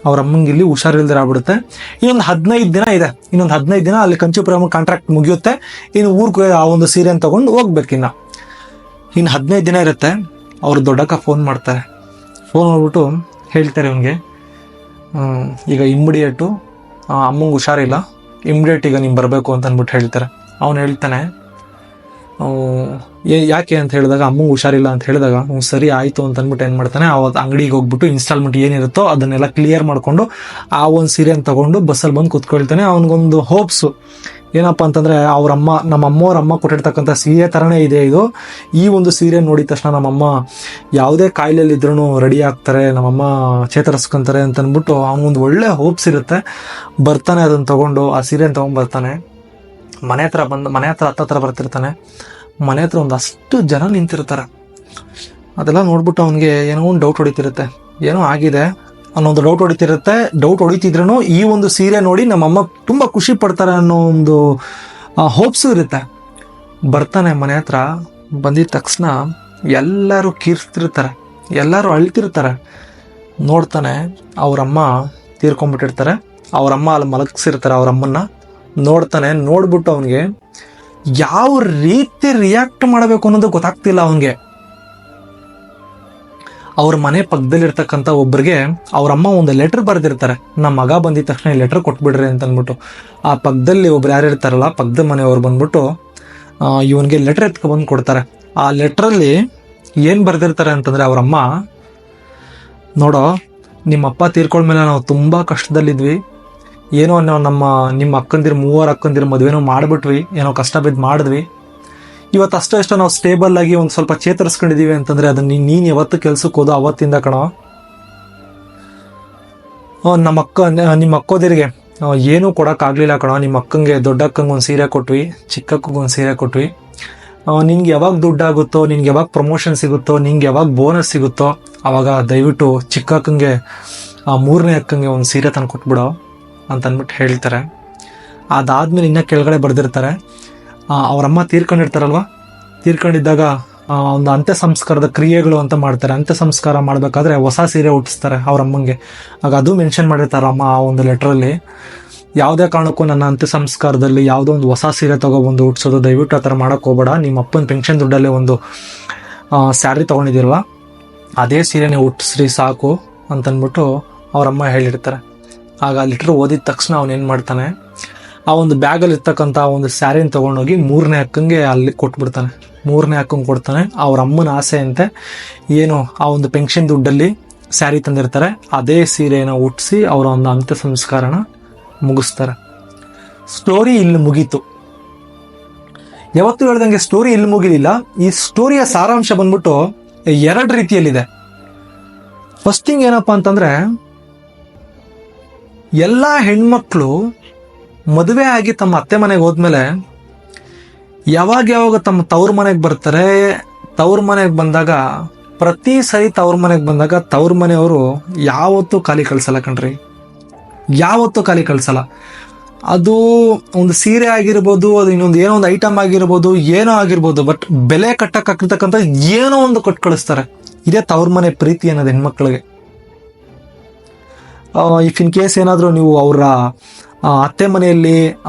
ಅವ್ರ ಅಮ್ಮನಿಗೆ ಇಲ್ಲಿ ಹುಷಾರಿಲ್ದಿರ ಆಗ್ಬಿಡುತ್ತೆ. ಇನ್ನೊಂದು 15 ದಿನ ಇದೆ. ಇನ್ನೊಂದು 15 ದಿನ ಅಲ್ಲಿ ಕಂಚಿಪುರಂ ಕಾಂಟ್ರಾಕ್ಟ್ ಮುಗಿಯುತ್ತೆ. ಇನ್ನು ಊರಿಗೆ ಆ ಒಂದು ಸೀರೆನ ತಗೊಂಡು ಹೋಗ್ಬೇಕು. ಇನ್ನು 15 ದಿನ ಇರುತ್ತೆ. ಅವ್ರು ದೊಡ್ಡಕ್ಕ ಫೋನ್ ಮಾಡ್ತಾರೆ. ಫೋನ್ ಮಾಡ್ಬಿಟ್ಟು ಹೇಳ್ತಾರೆ ಅವನಿಗೆ, ಈಗ ಇಮ್ಮಿಡಿಯೇಟು ಅಮ್ಮಂಗೆ ಹುಷಾರಿಲ್ಲ, ಇಮ್ಮಿಡಿಯೇಟ್ ಈಗ ನೀನು ಬರಬೇಕು ಅಂತ ಅಂದ್ಬಿಟ್ಟು ಹೇಳ್ತಾರೆ. ಅವನು ಹೇಳ್ತಾನೆ, ಯಾಕೆ ಅಂತ ಹೇಳಿದಾಗ ಅಮ್ಮಂಗೆ ಹುಷಾರಿಲ್ಲ ಅಂತ ಹೇಳಿದಾಗ ಸರಿ ಆಯಿತು ಅಂತ ಅಂದ್ಬಿಟ್ಟು ಏನು ಮಾಡ್ತಾನೆ, ಅವತ್ತು ಅಂಗಡಿಗೆ ಹೋಗ್ಬಿಟ್ಟು ಇನ್ಸ್ಟಾಲ್ಮೆಂಟ್ ಏನಿರುತ್ತೋ ಅದನ್ನೆಲ್ಲ ಕ್ಲಿಯರ್ ಮಾಡಿಕೊಂಡು ಆ ಒಂದು ಸೀರೆನ ತಗೊಂಡು ಬಸ್ಸಲ್ಲಿ ಬಂದು ಕೂತ್ಕೊಳ್ತಾನೆ. ಅವನಿಗೊಂದು ಹೋಪ್ಸು ಏನಪ್ಪ ಅಂತಂದರೆ ನಮ್ಮ ಅಮ್ಮವ್ರ ಅಮ್ಮ ಕೊಟ್ಟಿರ್ತಕ್ಕಂಥ ಸೀರೆ ಥರನೇ ಇದೆ ಇದು. ಈ ಒಂದು ಸೀರೆ ನೋಡಿದ ತಕ್ಷಣ ನಮ್ಮಮ್ಮ ಯಾವುದೇ ಕಾಯಿಲೆಯಲ್ಲಿದ್ರೂ ರೆಡಿ ಆಗ್ತಾರೆ, ನಮ್ಮಮ್ಮ ಚೇತರಿಸ್ಕೊಂತಾರೆ ಅಂತ ಅಂದ್ಬಿಟ್ಟು ಅವನೊಂದು ಒಳ್ಳೆ ಹೋಪ್ಸ್ ಇರುತ್ತೆ. ಬರ್ತಾನೆ, ಅದನ್ನು ತೊಗೊಂಡು ಆ ಸೀರೆನ ತೊಗೊಂಡ್ಬರ್ತಾನೆ. ಮನೆ ಹತ್ರ ಹತ್ತತ್ರ ಬರ್ತಿರ್ತಾನೆ. ಮನೆ ಹತ್ರ ಒಂದಷ್ಟು ಜನ ನಿಂತಿರ್ತಾರೆ. ಅದೆಲ್ಲ ನೋಡ್ಬಿಟ್ಟು ಅವನಿಗೆ ಏನೋ ಒಂದು ಡೌಟ್ ಹೊಡಿತಿರುತ್ತೆ, ಏನೋ ಆಗಿದೆ ಅನ್ನೋದು ಡೌಟ್ ಹೊಡಿತಿದ್ರೂ ಈ ಒಂದು ಸೀರೆ ನೋಡಿ ನಮ್ಮಮ್ಮ ತುಂಬ ಖುಷಿ ಪಡ್ತಾರೆ ಅನ್ನೋ ಒಂದು ಹೋಪ್ಸು ಇರುತ್ತೆ. ಬರ್ತಾನೆ ಮನೆ ಹತ್ರ. ಬಂದಿದ ತಕ್ಷಣ ಎಲ್ಲರೂ ಕೀರ್ತಿರ್ತಾರೆ, ಎಲ್ಲರೂ ಅಳ್ತಿರ್ತಾರೆ. ನೋಡ್ತಾನೆ, ಅವರಮ್ಮ ತೀರ್ಕೊಂಡ್ಬಿಟ್ಟಿರ್ತಾರೆ. ಅವರಮ್ಮ ಅಲ್ಲಿ ಮಲಗಿಸಿರ್ತಾರೆ ಅವರಮ್ಮನ್ನ. ನೋಡ್ತಾನೆ, ನೋಡ್ಬಿಟ್ಟು ಅವನಿಗೆ ಯಾವ ರೀತಿ ರಿಯಾಕ್ಟ್ ಮಾಡಬೇಕು ಅನ್ನೋದು ಗೊತ್ತಾಗ್ತಿಲ್ಲ ಅವನಿಗೆ. ಅವ್ರ ಮನೆ ಪಕ್ಕದಲ್ಲಿರ್ತಕ್ಕಂಥ ಒಬ್ಬರಿಗೆ ಅವರಮ್ಮ ಒಂದು ಲೆಟರ್ ಬರೆದಿರ್ತಾರೆ, ನಮ್ಮ ಮಗ ಬಂದಿದ ತಕ್ಷಣ ಈ ಲೆಟರ್ ಕೊಟ್ಬಿಡ್ರಿ ಅಂತ ಅಂದ್ಬಿಟ್ಟು. ಆ ಪಕ್ಕದಲ್ಲಿ ಒಬ್ರು ಯಾರು ಇರ್ತಾರಲ್ಲ, ಪಕ್ಕದ ಮನೆಯವ್ರು ಬಂದ್ಬಿಟ್ಟು ಇವನಿಗೆ ಲೆಟರ್ ಎತ್ಕೊಬಂದು ಕೊಡ್ತಾರೆ. ಆ ಲೆಟ್ರಲ್ಲಿ ಏನು ಬರೆದಿರ್ತಾರೆ ಅಂತಂದರೆ, ಅವರಮ್ಮ, ನೋಡೋ ನಿಮ್ಮಪ್ಪ ತೀರ್ಕೊಂಡ್ಮೇಲೆ ನಾವು ತುಂಬ ಕಷ್ಟದಲ್ಲಿದ್ವಿ, ಏನೋ ನಿಮ್ಮ ಅಕ್ಕಂದಿರು 3 ಅಕ್ಕಂದಿರು ಮದುವೆನೋ ಮಾಡಿಬಿಟ್ವಿ, ಏನೋ ಕಷ್ಟ ಬಿದ್ದು ಮಾಡಿದ್ವಿ. ಇವತ್ತು ಅಷ್ಟೋ ನಾವು ಸ್ಟೇಬಲ್ ಆಗಿ ಒಂದು ಸ್ವಲ್ಪ ಚೇತರಿಸ್ಕೊಂಡಿದೀವಿ ಅಂತಂದರೆ ಅದನ್ನ ನೀನು ಯಾವತ್ತು ಕೆಲ್ಸಕ್ಕೆ ಹೋದೋ ಅವತ್ತಿಂದ ಕಣೋ. ನಿಮ್ಮ ಅಕ್ಕೋದಿರಿಗೆ ಏನೂ ಕೊಡೋಕ್ಕಾಗಲಿಲ್ಲ ಕಣೋ. ನಿಮ್ಮ ಅಕ್ಕಂಗೆ, ದೊಡ್ಡ ಅಕ್ಕಂಗೆ ಒಂದು ಸೀರೆ ಕೊಟ್ವಿ, ಚಿಕ್ಕ ಅಕ್ಕಂಗೆ ಒಂದು ಸೀರೆ ಕೊಟ್ವಿ. ನಿನ್ಗೆ ಯಾವಾಗ ದುಡ್ಡಾಗುತ್ತೋ, ನಿನ್ಗೆ ಯಾವಾಗ ಪ್ರಮೋಷನ್ ಸಿಗುತ್ತೋ, ನಿನ್ಗೆ ಯಾವಾಗ ಬೋನಸ್ ಸಿಗುತ್ತೋ ಆವಾಗ ದಯವಿಟ್ಟು ಚಿಕ್ಕ ಅಕ್ಕಂಗೆ, 3ನೇ ಅಕ್ಕಂಗೆ ಒಂದು ಸೀರೆ ತಂದು ಕೊಟ್ಬಿಡೋ ಅಂತ ಅಂದ್ಬಿಟ್ಟು ಹೇಳ್ತಾರೆ. ಅದಾದಮೇಲೆ ಇನ್ನೂ ಕೆಳಗಡೆ ಬರೆದಿರ್ತಾರೆ, ಅವರಮ್ಮ ತೀರ್ಕೊಂಡಿರ್ತಾರಲ್ವ, ತೀರ್ಕೊಂಡಿದ್ದಾಗ ಒಂದು ಅಂತ್ಯ ಸಂಸ್ಕಾರದ ಕ್ರಿಯೆಗಳು ಅಂತ ಮಾಡ್ತಾರೆ. ಅಂತ್ಯ ಸಂಸ್ಕಾರ ಮಾಡಬೇಕಾದ್ರೆ ಹೊಸ ಸೀರೆ ಹುಟ್ಟಿಸ್ತಾರೆ ಅವರಮ್ಮಂಗೆ. ಆಗ ಅದು ಮೆನ್ಷನ್ ಮಾಡಿರ್ತಾರೆ ಅಮ್ಮ ಆ ಒಂದು ಲೆಟ್ರಲ್ಲಿ. ಯಾವುದೇ ಕಾರಣಕ್ಕೂ ನನ್ನ ಅಂತ್ಯ ಸಂಸ್ಕಾರದಲ್ಲಿ ಯಾವುದೋ ಒಂದು ಹೊಸ ಸೀರೆ ತೊಗೊಬಂದು ಹುಟ್ಟಿಸೋದು, ದಯವಿಟ್ಟು ಆ ಥರ ಮಾಡೋಕ್ಕೆ ಹೋಗಬೇಡ. ನಿಮ್ಮ ಅಪ್ಪನ ಪೆನ್ಷನ್ ದುಡ್ಡಲ್ಲೇ ಒಂದು ಸ್ಯಾರಿ ತೊಗೊಂಡಿದ್ದೀರಲ್ವ, ಅದೇ ಸೀರೆನೇ ಹುಟ್ಟಿಸ್ರಿ ಸಾಕು ಅಂತಂದ್ಬಿಟ್ಟು ಅವರಮ್ಮ ಹೇಳಿರ್ತಾರೆ. ಆಗ ಆ ಲೆಟ್ರ್ ಓದಿದ ತಕ್ಷಣ ಅವನೇನು ಮಾಡ್ತಾನೆ, ಆ ಒಂದು ಬ್ಯಾಗಲ್ಲಿ ಇರ್ತಕ್ಕಂಥ ಒಂದು ಸ್ಯಾರಿನ ತೊಗೊಂಡೋಗಿ 3ನೇ ಅಕ್ಕಂಗೆ ಅಲ್ಲಿ ಕೊಟ್ಬಿಡ್ತಾನೆ. 3ನೇ ಅಕ್ಕಂಗೆ ಕೊಡ್ತಾನೆ. ಅವ್ರ ಅಮ್ಮನ ಆಸೆ ಅಂತೆ, ಏನು ಆ ಒಂದು ಪೆನ್ಷನ್ ದುಡ್ಡಲ್ಲಿ ಸ್ಯಾರಿ ತಂದಿರ್ತಾರೆ, ಅದೇ ಸೀರೆನ ಹುಟ್ಟಿಸಿ ಅವರ ಒಂದು ಅಂತ್ಯ ಸಂಸ್ಕಾರನ ಮುಗಿಸ್ತಾರೆ. ಸ್ಟೋರಿ ಇಲ್ಲಿ ಮುಗೀತು. ಯಾವತ್ತೂ ಹೇಳ್ದಂಗೆ ಸ್ಟೋರಿ ಇಲ್ಲಿ ಮುಗಿಲಿಲ್ಲ. ಈ ಸ್ಟೋರಿಯ ಸಾರಾಂಶ ಬಂದ್ಬಿಟ್ಟು 2 ರೀತಿಯಲ್ಲಿದೆ. ಫಸ್ಟ್ ಥಿಂಗ್ ಏನಪ್ಪ ಅಂತಂದರೆ, ಎಲ್ಲ ಹೆಣ್ಮಕ್ಳು ಮದುವೆ ಆಗಿ ತಮ್ಮ ಅತ್ತೆ ಮನೆಗೆ ಹೋದ್ಮೇಲೆ ಯಾವಾಗ ತಮ್ಮ ತವ್ರ ಮನೆಗೆ ಬರ್ತಾರೆ. ತವ್ರ ಮನೆಗೆ ಬಂದಾಗ ಪ್ರತಿ ಸರಿ ತವ್ರ ಮನೆಗೆ ಬಂದಾಗ ತವ್ರ ಮನೆಯವರು ಯಾವತ್ತೂ ಖಾಲಿ ಕಳ್ಸಲ್ಲ ಕಣ್ರಿ, ಯಾವತ್ತೂ ಖಾಲಿ ಕಳ್ಸಲ್ಲ. ಅದು ಒಂದು ಸೀರೆ ಆಗಿರ್ಬೋದು, ಅದು ಇನ್ನೊಂದು ಏನೋ ಒಂದು ಐಟಮ್ ಆಗಿರ್ಬೋದು, ಏನೋ ಆಗಿರ್ಬೋದು, ಬಟ್ ಬೆಲೆ ಕಟ್ಟಕ್ಕಾಗಿರ್ತಕ್ಕಂಥ ಏನೋ ಒಂದು ಕೊಟ್ಟು ಕಳಿಸ್ತಾರೆ. ಇದೇ ತವ್ರ ಮನೆ ಪ್ರೀತಿ ಅನ್ನೋದು ಹೆಣ್ಮಕ್ಳಿಗೆ. ಇಫ್ ಇನ್ ಕೇಸ್ ಏನಾದರೂ ನೀವು ಅವರ ಅತ್ತೆ ಮನೆಯಲ್ಲಿ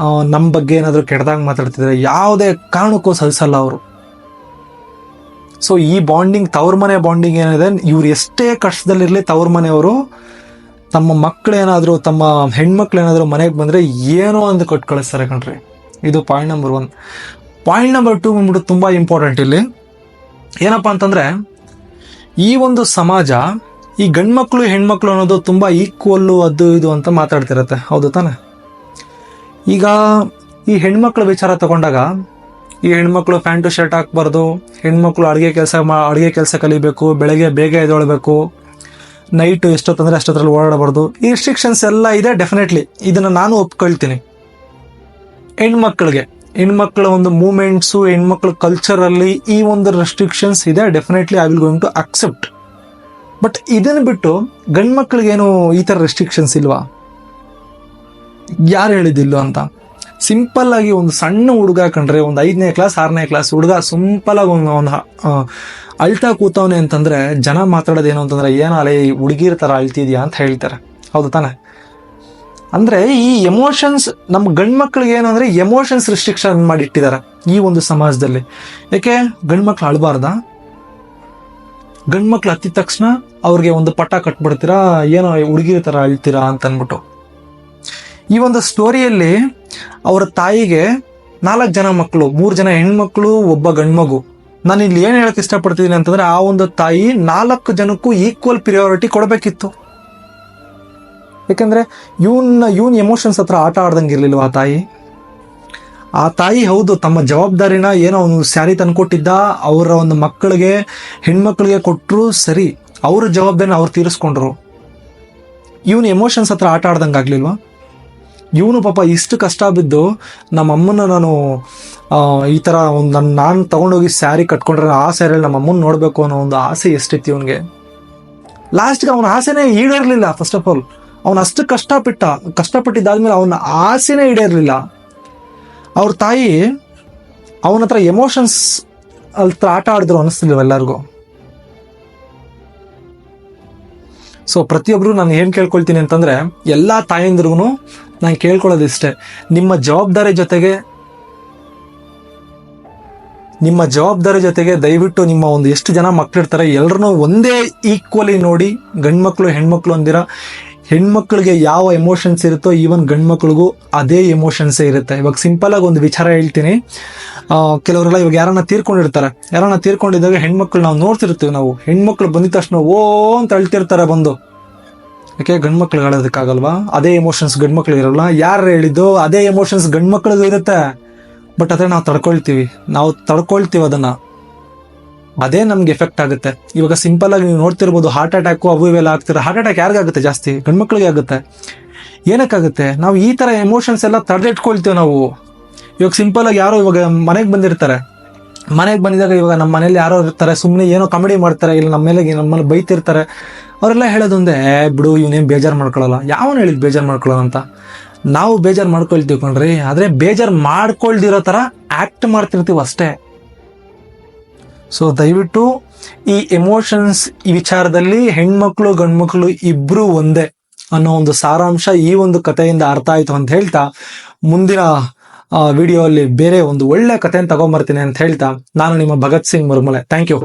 ನಮ್ಮ ಬಗ್ಗೆ ಏನಾದರೂ ಕೆಟ್ಟದಾಗ ಮಾತಾಡ್ತಿದ್ರೆ ಯಾವುದೇ ಕಾರಣಕ್ಕೂ ಸಹಿಸಲ್ಲ ಅವರು. ಸೊ ಈ ಬಾಂಡಿಂಗ್, ತವ್ರ ಮನೆ ಬಾಂಡಿಂಗ್ ಏನಿದೆ, ಇವ್ರು ಎಷ್ಟೇ ಕಷ್ಟದಲ್ಲಿರಲಿ ತವ್ರ ಮನೆಯವರು ತಮ್ಮ ಮಕ್ಕಳೇನಾದರೂ, ತಮ್ಮ ಹೆಣ್ಮಕ್ಳೇನಾದರೂ ಮನೆಗೆ ಬಂದರೆ ಏನೋ ಒಂದು ಕೊಟ್ಟು ಕಳಿಸ್ತಾರೆ ಕಣ್ರಿ. ಇದು ಪಾಯಿಂಟ್ ನಂಬರ್ 1. ಪಾಯಿಂಟ್ ನಂಬರ್ 2 ಬಂದ್ಬಿಟ್ಟು ತುಂಬ ಇಂಪಾರ್ಟೆಂಟ್. ಇಲ್ಲಿ ಏನಪ್ಪ ಅಂತಂದರೆ, ಈ ಒಂದು ಸಮಾಜ ಈ ಗಂಡ್ಮಕ್ಳು ಹೆಣ್ಮಕ್ಳು ಅನ್ನೋದು ತುಂಬ ಈಕ್ವಲ್ಲು, ಅದು ಇದು ಅಂತ ಮಾತಾಡ್ತಿರತ್ತೆ, ಹೌದು ತಾನೆ? ಈಗ ಈ ಹೆಣ್ಮಕ್ಳ ವಿಚಾರ ತಗೊಂಡಾಗ, ಈ ಹೆಣ್ಮಕ್ಳು ಪ್ಯಾಂಟು ಶರ್ಟ್ ಹಾಕ್ಬಾರ್ದು, ಹೆಣ್ಮಕ್ಳು ಅಡುಗೆ ಕೆಲಸ ಕಲಿಬೇಕು, ಬೆಳಗ್ಗೆ ಬೇಗ ಎದ್ದೇಳಬೇಕು, ನೈಟು ಎಷ್ಟೊತ್ತಂದರೆ ಅಷ್ಟೊತ್ತರಲ್ಲಿ ಓಡಾಡಬಾರ್ದು. ಈ ರಿಸ್ಟ್ರಿಕ್ಷನ್ಸ್ ಎಲ್ಲ ಇದೆ. ಡೆಫಿನೆಟ್ಲಿ ಇದನ್ನು ನಾನು ಒಪ್ಕೊಳ್ತೀನಿ. ಹೆಣ್ಮಕ್ಳ ಒಂದು ಮೂಮೆಂಟ್ಸು, ಹೆಣ್ಮಕ್ಳ ಕಲ್ಚರಲ್ಲಿ ಈ ಒಂದು ರೆಸ್ಟ್ರಿಕ್ಷನ್ಸ್ ಇದೆ. Definitely I will going to accept. But ಇದನ್ನು ಬಿಟ್ಟು ಗಂಡು ಮಕ್ಕಳಿಗೇನು ಈ ಥರ ರೆಸ್ಟ್ರಿಕ್ಷನ್ಸ್ ಇಲ್ವಾ? ಯಾರು ಹೇಳಿದ್ದಿಲ್ಲ ಅಂತ? ಸಿಂಪಲ್ ಆಗಿ ಒಂದು ಸಣ್ಣ ಹುಡುಗ ಕಂಡ್ರೆ, ಒಂದು 5ನೇ ಕ್ಲಾಸ್ 6ನೇ ಕ್ಲಾಸ್ ಹುಡುಗ ಸಿಂಪಲ್ ಆಗಿ ಒಂದು ಅಳ್ತಾ ಕೂತವನೆ ಅಂತಂದ್ರೆ ಜನ ಮಾತಾಡೋದೇನು ಅಂತಂದ್ರೆ, ಏನೋ ಅಲೆ ಹುಡುಗಿರ ತರ ಅಳ್ತಿದ್ಯಾ ಅಂತ ಹೇಳ್ತಾರೆ. ಹೌದು ತಾನೆ? ಅಂದ್ರೆ ಈ ಎಮೋಷನ್ಸ್ ನಮ್ಮ ಗಂಡು ಮಕ್ಳಿಗೆ ಏನು ಅಂದ್ರೆ ಎಮೋಷನ್ಸ್ ರಿಸ್ಟ್ರಿಕ್ಷನ್ ಮಾಡಿಟ್ಟಿದ್ದಾರೆ ಈ ಒಂದು ಸಮಾಜದಲ್ಲಿ. ಯಾಕೆ ಗಂಡು ಮಕ್ಳು ಅಳಬಾರ್ದ? ಗಂಡು ಮಕ್ಳು ಹತ್ತಿದ ತಕ್ಷಣ ಅವ್ರಿಗೆ ಒಂದು ಪಟ್ಟ ಕಟ್ಬಿಡ್ತೀರಾ, ಏನೋ ಹುಡುಗಿರ ತರ ಅಳ್ತೀರಾ ಅಂತ ಅಂದ್ಬಿಟ್ಟು. ಈ ಒಂದು ಸ್ಟೋರಿಯಲ್ಲಿ ಅವರ ತಾಯಿಗೆ 4 ಜನ ಮಕ್ಕಳು, 3 ಜನ ಹೆಣ್ಮಕ್ಳು, ಒಬ್ಬ ಗಂಡು ಮಗು. ನಾನು ಇಲ್ಲಿ ಏನು ಹೇಳಕ್ ಇಷ್ಟಪಡ್ತಿದ್ದೀನಿ ಅಂತಂದ್ರೆ, ಆ ಒಂದು ತಾಯಿ 4 ಜನಕ್ಕೂ ಈಕ್ವಲ್ ಪ್ರಿಯಾರಿಟಿ ಕೊಡಬೇಕಿತ್ತು. ಯಾಕಂದ್ರೆ ಇವನ್ ಎಮೋಷನ್ಸ್ ಹತ್ರ ಆಟ ಆಡ್ದಂಗೆ ಇರ್ಲಿಲ್ವ ಆ ತಾಯಿ ಹೌದು, ತಮ್ಮ ಜವಾಬ್ದಾರಿನ ಏನೋ ಒಂದು ಸ್ಯಾರಿ ತಂದ್ಕೊಟ್ಟಿದ್ದ, ಅವರ ಒಂದು ಮಕ್ಕಳಿಗೆ, ಹೆಣ್ಮಕ್ಳಿಗೆ ಕೊಟ್ಟರು ಸರಿ, ಅವ್ರ ಜವಾಬ್ದಾರಿನ ಅವ್ರು ತೀರಿಸ್ಕೊಂಡ್ರು. ಇವನ್ ಎಮೋಷನ್ಸ್ ಹತ್ರ ಆಟ ಆಡ್ದಂಗೆ ಆಗ್ಲಿಲ್ವಾ? ಇವನು ಪಾಪ ಇಷ್ಟು ಕಷ್ಟ ಬಿದ್ದು ನಮ್ಮ ಅಮ್ಮನ ನಾನು ಈ ಥರ ಒಂದು ನಾನು ತೊಗೊಂಡೋಗಿ ಸ್ಯಾರಿ ಕಟ್ಕೊಂಡ್ರೆ ಆ ಸ್ಯಾರಿಯಲ್ಲಿ ನಮ್ಮ ಅಮ್ಮನ ನೋಡಬೇಕು ಅನ್ನೋ ಒಂದು ಆಸೆ ಎಷ್ಟಿತ್ತು ಇವನಿಗೆ. ಲಾಸ್ಟ್ಗೆ ಅವನ ಆಸೆನೇ ಈಡೇರಲಿಲ್ಲ. ಫಸ್ಟ್ ಆಫ್ ಆಲ್ ಅವನು ಅಷ್ಟು ಕಷ್ಟಪಟ್ಟಿದ್ದಾದ್ಮೇಲೆ ಅವನ ಆಸೆನೇ ಈಡೇರಲಿಲ್ಲ. ಅವ್ರ ತಾಯಿ ಅವನ ಹತ್ರ ಎಮೋಷನ್ಸ್ ಹತ್ರ ಆಟ ಆಡಿದ್ರು ಅನ್ನಿಸ್ತಿಲ್ವ ಎಲ್ಲರಿಗೂ? ಸೊ ಪ್ರತಿಯೊಬ್ರು ನಾನು ಏನು ಕೇಳ್ಕೊಳ್ತೀನಿ ಅಂತಂದ್ರೆ, ಎಲ್ಲ ತಾಯಂದ್ರಿಗೂ ನಾನು ಕೇಳ್ಕೊಳ್ಳೋದಿಷ್ಟೇ, ನಿಮ್ಮ ಜವಾಬ್ದಾರಿ ಜೊತೆಗೆ ದಯವಿಟ್ಟು ನಿಮ್ಮ ಒಂದು ಎಷ್ಟು ಜನ ಮಕ್ಳಿರ್ತಾರೆ ಎಲ್ಲರನ್ನೂ ಒಂದೇ ಈಕ್ವಲಿ ನೋಡಿ. ಗಂಡು ಮಕ್ಕಳು ಹೆಣ್ಮಕ್ಳು ಅಂದಿರ, ಹೆಣ್ಮಕ್ಳಿಗೆ ಯಾವ ಎಮೋಷನ್ಸ್ ಇರುತ್ತೋ ಈವನ್ ಗಂಡು ಮಕ್ಳಿಗೂ ಅದೇ ಎಮೋಷನ್ಸೇ ಇರುತ್ತೆ. ಇವಾಗ ಸಿಂಪಲ್ ಆಗಿ ಒಂದು ವಿಚಾರ ಹೇಳ್ತೀನಿ. ಕೆಲವರೆಲ್ಲ ಇವಾಗ ಯಾರನ್ನ ತೀರ್ಕೊಂಡಿದ್ದಾಗ ಹೆಣ್ಮಕ್ಳು ನಾವು ನೋಡ್ತಿರ್ತೀವಿ. ನಾವು ಹೆಣ್ಮಕ್ಳು ಬಂದಿದ ತಕ್ಷಣ ಓ ಅಂತ ಅಳ್ತಿರ್ತಾರೆ ಬಂದು. ಯಾಕೆ ಗಂಡು ಮಕ್ಳಿಗೆ ಅಳೋದಕ್ಕಾಗಲ್ವಾ? ಅದೇ ಎಮೋಷನ್ಸ್ ಗಂಡು ಮಕ್ಳಿಗೆ ಇರಲ್ಲ. ಯಾರು ಹೇಳಿದ್ದು? ಅದೇ ಎಮೋಷನ್ಸ್ ಗಂಡು ಮಕ್ಳಿಗೂ ಇರುತ್ತೆ. ಬಟ್ ಅದೇ ನಾವು ತಡ್ಕೊಳ್ತೀವಿ ಅದನ್ನ. ಅದೇ ನಮ್ಗೆ ಎಫೆಕ್ಟ್ ಆಗುತ್ತೆ. ಇವಾಗ ಸಿಂಪಲ್ ಆಗಿ ನೀವು ನೋಡ್ತಿರ್ಬೋದು, ಹಾರ್ಟ್ ಅಟ್ಯಾಕು ಅವು ಇವೆಲ್ಲ ಆಗ್ತಿರ. Heart attack ಯಾರಿಗಾಗುತ್ತೆ? ಜಾಸ್ತಿ ಗಂಡು ಮಕ್ಳಿಗೆ ಆಗುತ್ತೆ. ಏನಕ್ಕಾಗುತ್ತೆ? ನಾವು ಈ ತರ ಎಮೋಷನ್ಸ್ ಎಲ್ಲ ತಡೆದಿಟ್ಕೊಳ್ತೀವಿ ನಾವು. ಇವಾಗ ಸಿಂಪಲ್ ಆಗಿ ಯಾರೋ ಇವಾಗ ಮನೆಗೆ ಬಂದಿರ್ತಾರೆ, ಮನೆಗೆ ಬಂದಿದಾಗ ಇವಾಗ ನಮ್ಮ ಮನೇಲಿ ಯಾರೋ ಇರ್ತಾರೆ, ಸುಮ್ಮನೆ ಏನೋ ಕಾಮಿಡಿ ಮಾಡ್ತಾರೆ, ಇಲ್ಲ ನಮ್ಮಲ್ಲಿ ಬೈತಿರ್ತಾರೆ. ಅವರೆಲ್ಲ ಹೇಳೋದೊಂದೇ, ಬಿಡು ಇವನೇನು ಬೇಜಾರು ಮಾಡ್ಕೊಳ್ಳಲ್ಲ. ಯಾವನು ಹೇಳಿದ್ ಬೇಜಾರು ಮಾಡ್ಕೊಳ್ಳೋ ಅಂತ? ನಾವು ಬೇಜಾರು ಮಾಡ್ಕೊಳ್ತೀವಿ ಕಣ್ರಿ, ಆದ್ರೆ ಬೇಜಾರು ಮಾಡ್ಕೊಳ್ದಿರೋ ತರ ಆಕ್ಟ್ ಮಾಡ್ತಿರ್ತೀವಿ ಅಷ್ಟೇ. ಸೊ ದಯವಿಟ್ಟು ಈ ಎಮೋಷನ್ಸ್ ಈ ವಿಚಾರದಲ್ಲಿ ಹೆಣ್ಮಕ್ಳು ಗಂಡು ಮಕ್ಳು ಇಬ್ರು ಒಂದೇ ಅನ್ನೋ ಒಂದು ಸಾರಾಂಶ ಈ ಒಂದು ಕಥೆಯಿಂದ ಅರ್ಥ ಆಯ್ತು ಅಂತ ಹೇಳ್ತಾ, ಮುಂದಿನ ವಿಡಿಯೋ ಅಲ್ಲಿ ಬೇರೆ ಒಂದು ಒಳ್ಳೆ ಕಥೆಯನ್ನು ತಗೊಂಡ್ಬರ್ತೀನಿ ಅಂತ ಹೇಳ್ತಾ, ನಾನು ನಿಮ್ಮ ಭಗತ್ ಸಿಂಗ್ ಮುರ್ಮಲೆ. Thank you.